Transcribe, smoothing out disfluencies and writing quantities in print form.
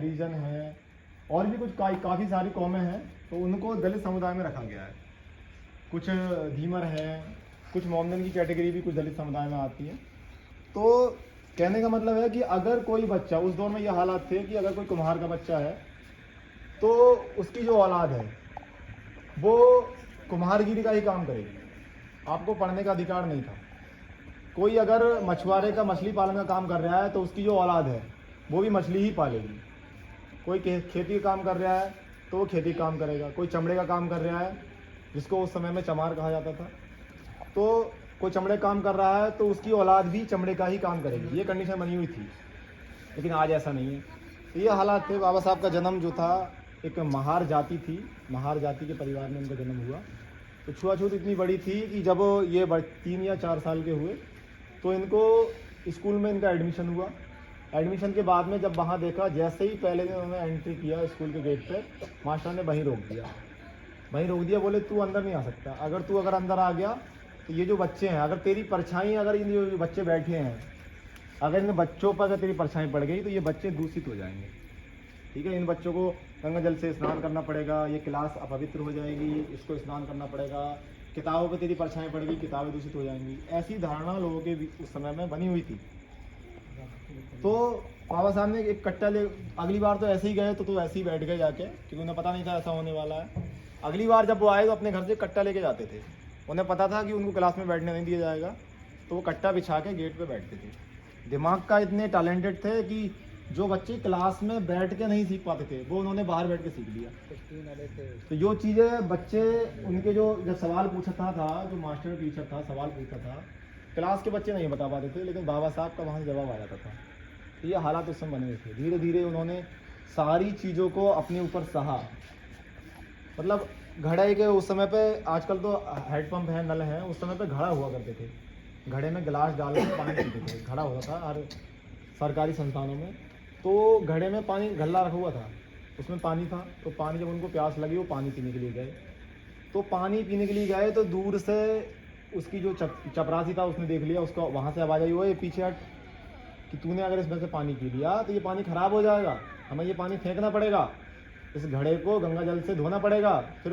हरिजन हैं और भी कुछ काफ़ी सारी कौमें हैं, तो उनको दलित समुदाय में रखा गया है। कुछ धीमर हैं, कुछ मोमडन की कैटेगरी भी कुछ दलित समुदाय में आती है। तो कहने का मतलब है कि अगर कोई बच्चा, उस दौर में ये हालात थे कि अगर कोई कुम्हार का बच्चा है तो उसकी जो औलाद है वो कुम्हारगिरी का ही काम करेगी, आपको पढ़ने का अधिकार नहीं था। कोई अगर मछुआरे का मछली पालन का काम कर रहा है तो उसकी जो औलाद है वो भी मछली ही पालेगी। कोई खेती का काम कर रहा है तो वो खेती का काम करेगा। कोई चमड़े का काम कर रहा है, जिसको उस समय में चमार कहा जाता था, तो कोई चमड़े काम कर रहा है तो उसकी औलाद भी चमड़े का ही काम करेगी। ये कंडीशन बनी हुई थी, लेकिन आज ऐसा नहीं है। तो ये हालात थे। बाबा साहब का जन्म जो था, एक महार जाति थी, महार जाति के परिवार में उनका जन्म हुआ। तो छुआछूत इतनी बड़ी थी कि जब ये 3 या 4 साल के हुए तो इनको स्कूल में इनका एडमिशन हुआ। एडमिशन के बाद में जब वहाँ देखा, जैसे ही पहले दिन उन्होंने एंट्री किया स्कूल के गेट पे, मास्टर ने वहीं रोक दिया। वहीं रोक दिया, बोले तू अंदर नहीं आ सकता। अगर अंदर आ गया तो ये जो बच्चे हैं, अगर तेरी परछाई, अगर इन जो बच्चे बैठे हैं, अगर इन बच्चों पर अगर तेरी परछाई पड़ गई तो ये बच्चे दूषित हो जाएंगे। ठीक है, इन बच्चों को गंगा जल से स्नान करना पड़ेगा, ये क्लास अपवित्र हो जाएगी, इसको स्नान करना पड़ेगा, किताबों पे तेरी परछाई पड़ेगी, किताबें दूषित हो जाएंगी। ऐसी धारणा लोगों के उस समय में बनी हुई थी। तो बाबा साहब ने एक कट्टा ले, अगली बार तो ऐसे ही गए तो ऐसे ही बैठ गए जाके, क्योंकि उन्हें पता नहीं था ऐसा होने वाला है। अगली बार जब वो आए तो अपने घर से कट्टा लेके जाते थे। उन्हें पता था कि उनको क्लास में बैठने नहीं दिया जाएगा, तो वो कट्टा बिछा के गेट पे बैठते थे। दिमाग का इतने टैलेंटेड थे कि जो बच्चे क्लास में बैठ के नहीं सीख पाते थे वो उन्होंने बाहर बैठ के सीख लिया। तो जो चीज़ें बच्चे उनके जो जब सवाल पूछता था, जो मास्टर टीचर था सवाल पूछता था, क्लास के बच्चे नहीं बता पाते थे, लेकिन बाबा साहब का वहाँ से जवाब आ जाता था। तो ये हालात उस समय बने हुए थे। धीरे धीरे उन्होंने सारी चीज़ों को अपने ऊपर सहा। मतलब घड़े के उस समय पे, आजकल तो हैंडपम्प है, नल है, उस समय पे घड़ा हुआ करते थे। घड़े में गिलास डाल के पानी पीते थे। घड़ा होता था हर सरकारी संस्थानों में। तो घड़े में पानी गल्ला रखा हुआ था, उसमें पानी था। तो पानी, जब उनको प्यास लगी वो पानी पीने के लिए गए। तो पानी पीने के लिए गए तो दूर से उसकी जो चपरासी था उसने देख लिया, उसको वहाँ से आवाज़ आई, वो पीछे हट, कि तूने अगर इसमें से पानी पी लिया तो ये पानी ख़राब हो जाएगा, हमें ये पानी फेंकना पड़ेगा, इस घड़े को गंगा जल से धोना पड़ेगा, फिर